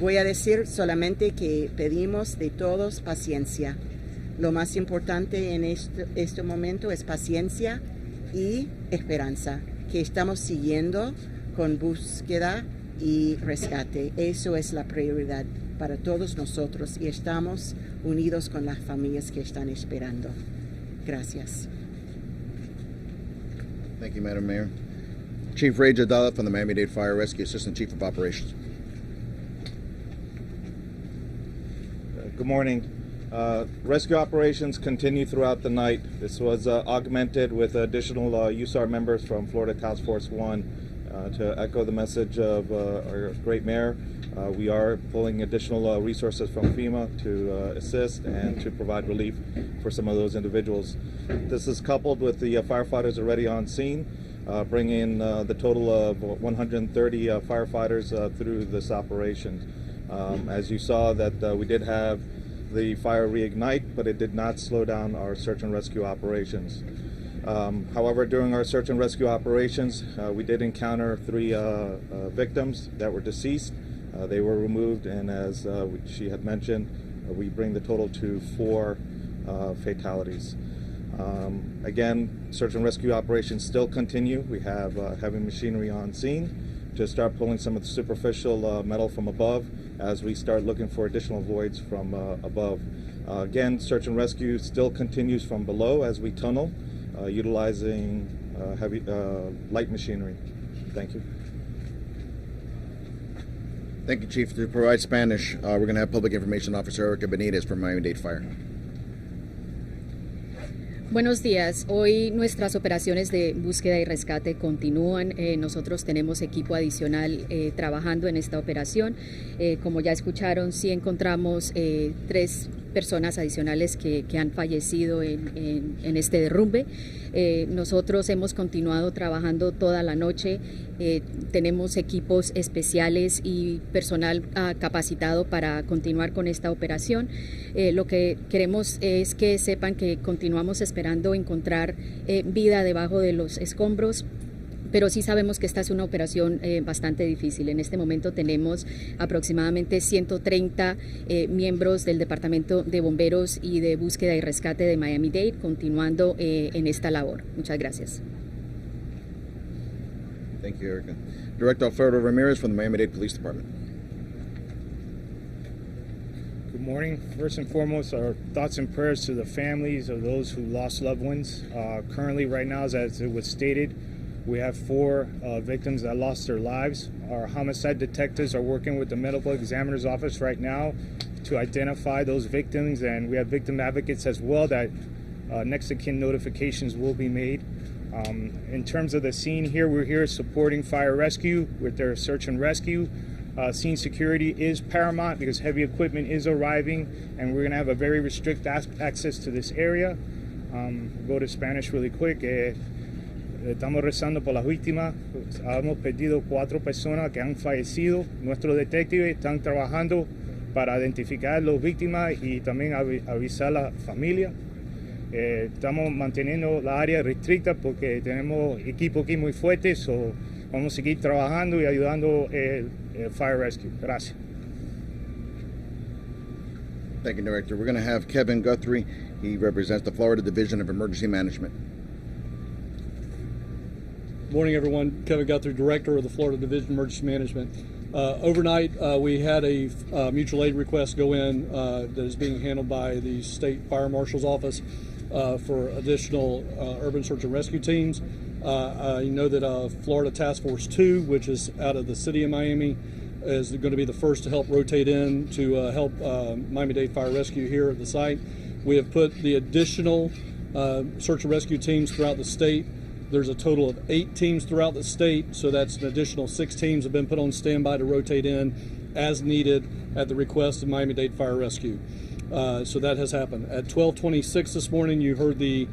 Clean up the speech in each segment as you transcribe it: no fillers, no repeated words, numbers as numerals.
Voy a decir solamente que pedimos de todos paciencia. Lo más importante en este momento es paciencia y esperanza, que estamos siguiendo con búsqueda y rescate. Eso es la prioridad para todos nosotros y estamos unidos con las familias que están esperando. Gracias. Thank you, Madam Mayor. Chief Ray Jadala from the Miami-Dade Fire Rescue, Assistant Chief of Operations. Good morning. Rescue operations continue throughout the night. This was augmented with additional USAR members from Florida Task Force 1 to echo the message of our great mayor. We are pulling additional resources from FEMA to assist and to provide relief for some of those individuals. This is coupled with the firefighters already on scene, bringing the total of 130 firefighters through this operation. As you saw, that we did have the fire reignite, but it did not slow down our search and rescue operations. However, during our search and rescue operations, we did encounter 3 victims that were deceased. They were removed, and as she had mentioned, we bring the total to 4 fatalities. Again, search and rescue operations still continue. We have heavy machinery on scene to start pulling some of the superficial metal from above as we start looking for additional voids from above. Again, search and rescue still continues from below as we tunnel, utilizing heavy light machinery. Thank you. Thank you, Chief. To provide Spanish, we're going to have Public Information Officer Erica Benitez from Miami-Dade Fire. Buenos días. Hoy nuestras operaciones de búsqueda y rescate continúan. Nosotros tenemos equipo adicional trabajando en esta operación. Como ya escucharon, sí encontramos 3 personas adicionales que han fallecido en este derrumbe. Nosotros hemos continuado trabajando toda la noche. Tenemos equipos especiales y personal capacitado para continuar con esta operación. Lo que queremos es que sepan que continuamos esperando encontrar vida debajo de los escombros. Pero sí sabemos que esta es una operación bastante difícil. En este momento tenemos aproximadamente 130 miembros del Departamento de Bomberos y de Búsqueda y Rescate de Miami-Dade continuando en esta labor. Muchas gracias. Thank you, Erica. Director Alfredo Ramirez from the Miami-Dade Police Department. Good morning. First and foremost, our thoughts and prayers to the families of those who lost loved ones. Currently, right now, as it was stated, we have 4 victims that lost their lives. Our homicide detectives are working with the medical examiner's office right now to identify those victims, and we have victim advocates as well that next of kin notifications will be made. In terms of the scene here, we're here supporting fire rescue with their search and rescue. Scene security is paramount because heavy equipment is arriving, and we're going to have a very restricted access to this area. Go to Spanish really quick. Estamos rezando por las víctimas. Hemos perdido 4 personas que han fallecido. Nuestros detectives están trabajando para identificar a las víctimas y también avisar a la familia. Estamos manteniendo la área restricta porque tenemos equipo aquí muy fuerte. So vamos a seguir trabajando y ayudando el Fire Rescue. Gracias. Thank you, Director. We're going to have Kevin Guthrie. He represents the Florida Division of Emergency Management. Morning, everyone. Kevin Guthrie, Director of the Florida Division of Emergency Management. Overnight, we had a mutual aid request go in that is being handled by the State Fire Marshal's Office for additional urban search and rescue teams. You know that Florida Task Force 2, which is out of the city of Miami, is going to be the first to help rotate in to help Miami-Dade Fire Rescue here at the site. We have put the additional search and rescue teams throughout the state. There's a total of 8 teams throughout the state, so that's an additional 6 teams have been put on standby to rotate in as needed at the request of Miami-Dade Fire Rescue. So that has happened. At 12:26 this morning, you heard the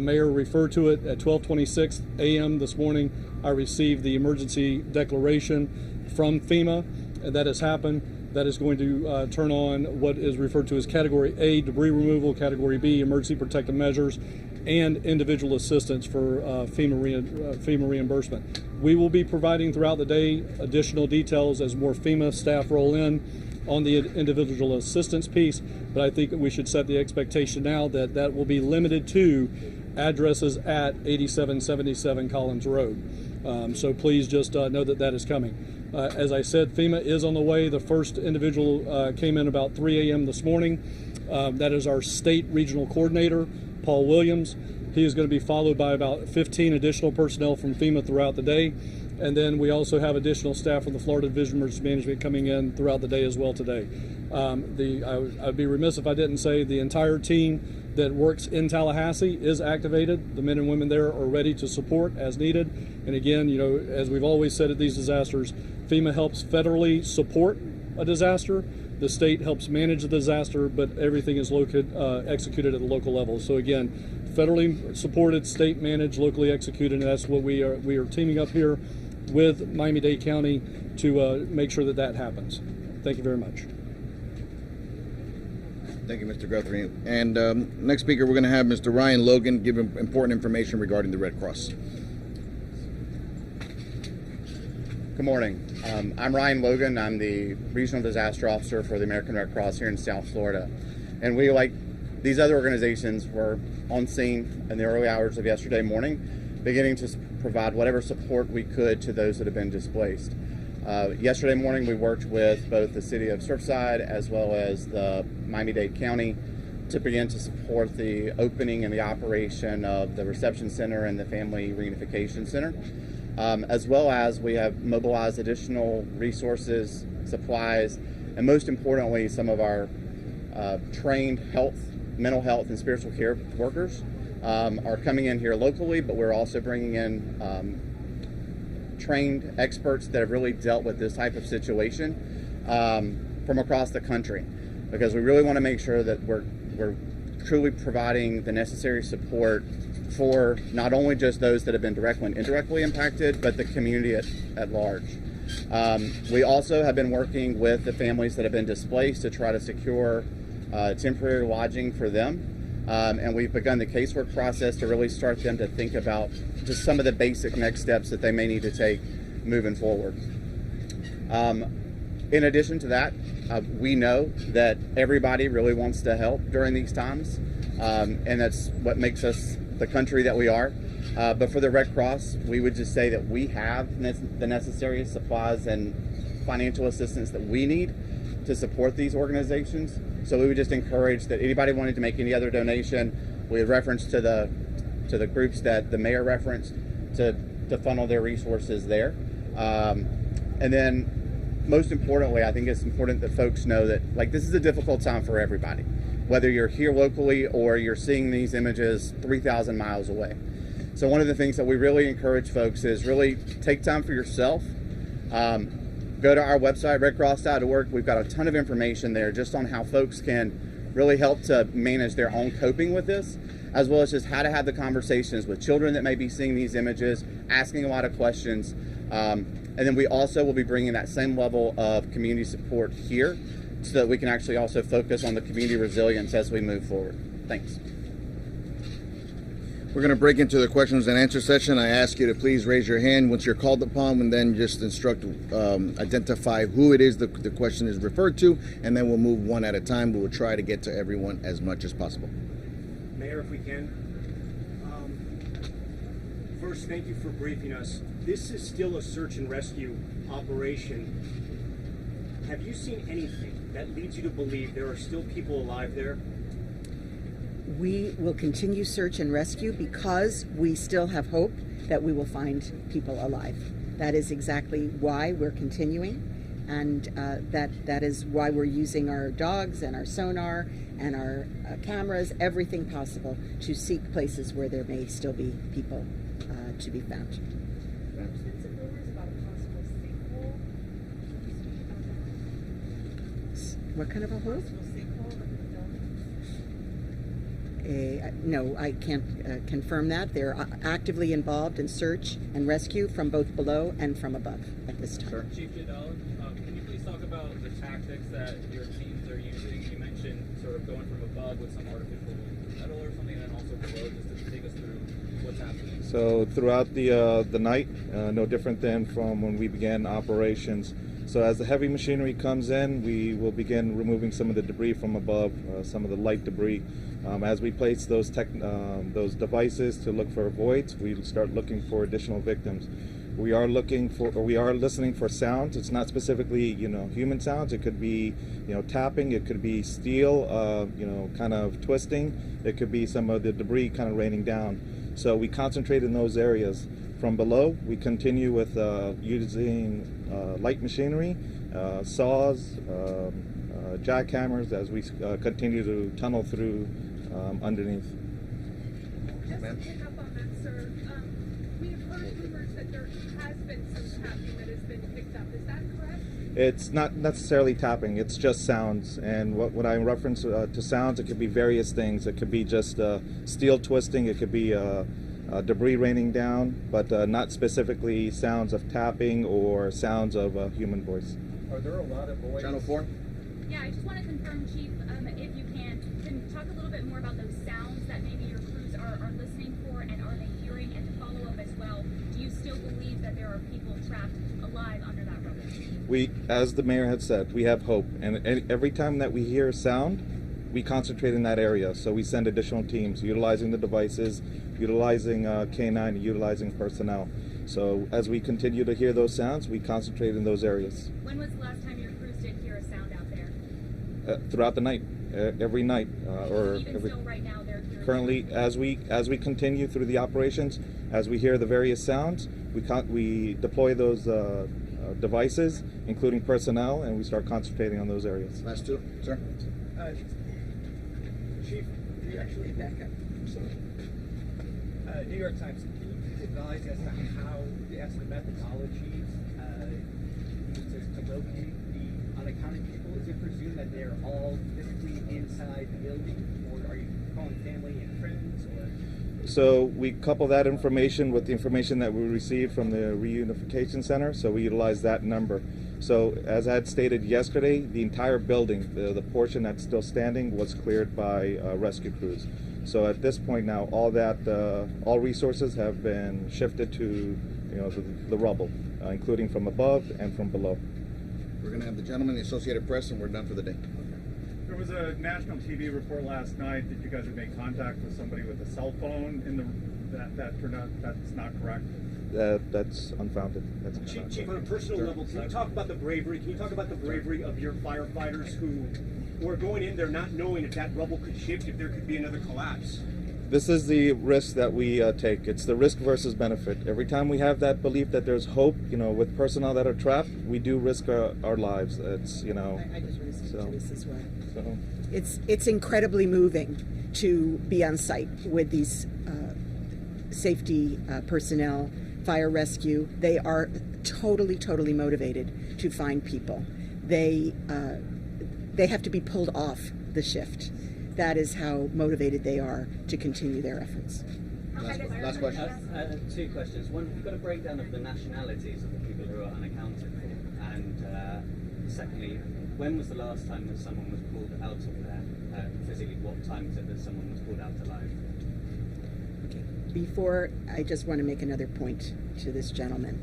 mayor refer to it. At 12:26 a.m. this morning, I received the emergency declaration from FEMA, and that has happened. that is going to turn on what is referred to as Category A, debris removal, Category B, emergency protective measures, and individual assistance for FEMA reimbursement. We will be providing throughout the day additional details as more FEMA staff roll in on the individual assistance piece, but I think that we should set the expectation now that that will be limited to addresses at 8777 Collins Road. So please just know that that is coming. As I said, FEMA is on the way. The first individual came in about 3 a.m. this morning. That is our state regional coordinator, Paul Williams. He is going to be followed by about 15 additional personnel from FEMA throughout the day. And then we also have additional staff from the Florida Division of Emergency Management coming in throughout the day as well today. I'd be remiss if I didn't say the entire team that works in Tallahassee is activated. The men and women there are ready to support as needed. And again, you know, as we've always said at these disasters, FEMA helps federally support a disaster. The state helps manage the disaster, but everything is executed at the local level. So again, federally supported, state managed, locally executed, and that's what we are teaming up here with Miami-Dade County to make sure that that happens. Thank you very much. Thank you, Mr. Guthrie. And next speaker, we're going to have Mr. Ryan Logan give important information regarding the Red Cross. Good morning. I'm Ryan Logan. I'm the Regional Disaster Officer for the American Red Cross here in South Florida. And we, like these other organizations, were on scene in the early hours of yesterday morning, beginning to provide whatever support we could to those that have been displaced. Yesterday morning, we worked with both the city of Surfside as well as the Miami-Dade County to begin to support the opening and the operation of the reception center and the family reunification center. As well as we have mobilized additional resources, supplies, and most importantly, some of our trained mental health, and spiritual care workers are coming in here locally, but we're also bringing in trained experts that have really dealt with this type of situation from across the country, because we really want to make sure that we're truly providing the necessary support for not only just those that have been directly and indirectly impacted, but the community at large. We also have been working with the families that have been displaced to try to secure temporary lodging for them. And we've begun the casework process to really start them to think about just some of the basic next steps that they may need to take moving forward. In addition to that, we know that everybody really wants to help during these times, and that's what makes us the country that we are. But for the Red Cross, we would just say that we have the necessary supplies and financial assistance that we need to support these organizations. So we would just encourage that anybody wanting to make any other donation, we have reference to the groups that the mayor referenced to funnel their resources there. And then most importantly, I think it's important that folks know that, like, this is a difficult time for everybody, whether you're here locally or you're seeing these images 3,000 miles away. So one of the things that we really encourage folks is really take time for yourself. Go to our website, redcross.org. We've got a ton of information there just on how folks can really help to manage their own coping with this, as well as just how to have the conversations with children that may be seeing these images, asking a lot of questions. And then we also will be bringing that same level of community support here so that we can actually also focus on the community resilience as we move forward. Thanks. We're going to break into the questions and answer session. I ask you to please raise your hand once you're called upon, and then just identify who it is the question is referred to, and then we'll move one at a time. We will try to get to everyone as much as possible. Mayor, if we can. First, thank you for briefing us. This is still a search and rescue operation. Have you seen anything that leads you to believe there are still people alive there? We will continue search and rescue because we still have hope that we will find people alive. That is exactly why we're continuing, and that is why we're using our dogs and our sonar and our cameras, everything possible, to seek places where there may still be people to be found. What kind of a hole? No, I can't confirm that. They're actively involved in search and rescue from both below and from above at this time. Sure. Chief Jadal, can you please talk about the TAC tactics that your teams are using? You mentioned sort of going from above with some artificial metal or something, and then also below, just to take us through what's happening. So throughout the night, no different than from when we began operations. So as the heavy machinery comes in, we will begin removing some of the debris from above, some of the light debris. As we place those devices to look for voids, we start looking for additional victims. We are listening for sounds. It's not specifically, human sounds. It could be, tapping. It could be steel, kind of twisting. It could be some of the debris kind of raining down. So we concentrate in those areas. From below, we continue with using light machinery, saws, jackhammers as we continue to tunnel through underneath. Just to pick up on that, sir, we have heard rumors that there has been some tapping that has been picked up. Is that correct? It's not necessarily tapping, it's just sounds. And what I reference to sounds, it could be various things. It could be just steel twisting, it could be debris raining down, but not specifically sounds of tapping or sounds of a human voice. Are there a lot of voids? Channel 4. Yeah, I just want to confirm, Chief, if you can talk a little bit more about those sounds that maybe your crews are listening for, and are they hearing? And to follow up as well, do you still believe that there are people trapped alive under that rubble? We, as the mayor had said, we have hope, and every time that we hear sound, we concentrate in that area. So we send additional teams, utilizing the devices, utilizing K9, utilizing personnel. So as we continue to hear those sounds, we concentrate in those areas. When was the last time your crews did hear a sound out there? Throughout the night, every night, Still right now, they're hearing. Currently, as we continue through the operations, as we hear the various sounds, we deploy those devices, including personnel, and we start concentrating on those areas. Last two, sir. Chief, do you actually back up? New York Times, can you advise as to how, as the methodology used to locate the unaccounted people? Is it presumed that they're all physically inside the building, or are you calling family and friends, or? So we couple that information with the information that we received from the reunification center, so we utilize that number. So as I had stated yesterday, the entire building, the portion that's still standing, was cleared by rescue crews. So at this point now, all resources have been shifted to the rubble, including from above and from below. We're going to have the gentleman, the Associated Press, and we're done for the day. There was a national TV report last night that you guys had made contact with somebody with a cell phone that turned out that's not correct. That's unfounded. Chief, on a personal level, can you talk about the bravery? Can you talk about the bravery of your firefighters who are going in there not knowing if that rubble could shift, if there could be another collapse? This is the risk that we take. It's the risk versus benefit. Every time we have that belief that there's hope, with personnel that are trapped, we do risk our lives. It's, I just want to speak to this as well. So. It's incredibly moving to be on site with these safety personnel, fire rescue. They are totally motivated to find people. They have to be pulled off the shift. That is how motivated they are to continue their efforts. Last question. Two questions. One, have you got a breakdown of the nationalities of the people who are unaccounted for? And secondly, when was the last time that someone was pulled out of there? Physically, what time was it that someone was pulled out alive? Okay. Before, I just want to make another point to this gentleman.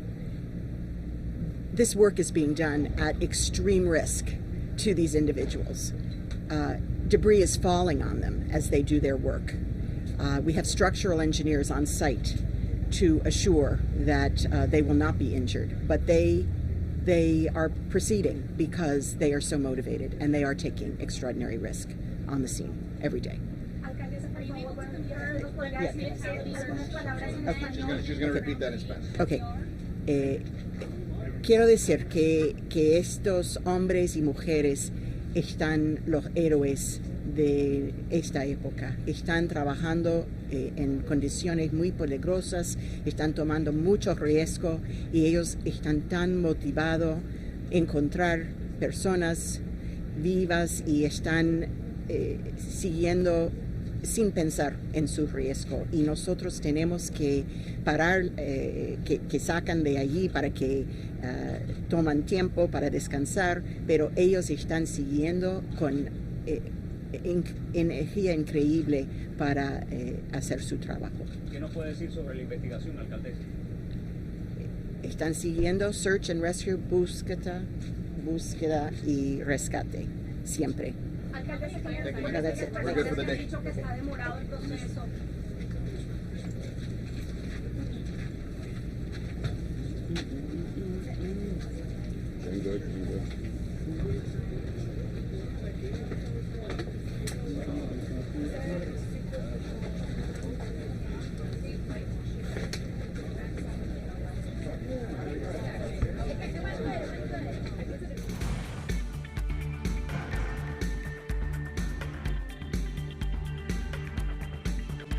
This work is being done at extreme risk to these individuals. Debris is falling on them as they do their work. We have structural engineers on site to assure that they will not be injured, but they are proceeding because they are so motivated and they are taking extraordinary risk on the scene every day. She's going to repeat that in Spanish. Okay. Quiero decir que estos hombres y mujeres están los héroes de esta época. Están trabajando en condiciones muy peligrosas, están tomando mucho riesgo y ellos están tan motivados a encontrar personas vivas y están siguiendo sin pensar en su riesgo. Y nosotros tenemos que parar, que sacan de allí para que toman tiempo para descansar, pero ellos están siguiendo con energía increíble para hacer su trabajo. ¿Qué nos puede decir sobre la investigación, alcaldesa? Están siguiendo search and rescue, búsqueda y rescate, siempre. Alcaldesa, We're good for the day. dicho que está demorado el proceso.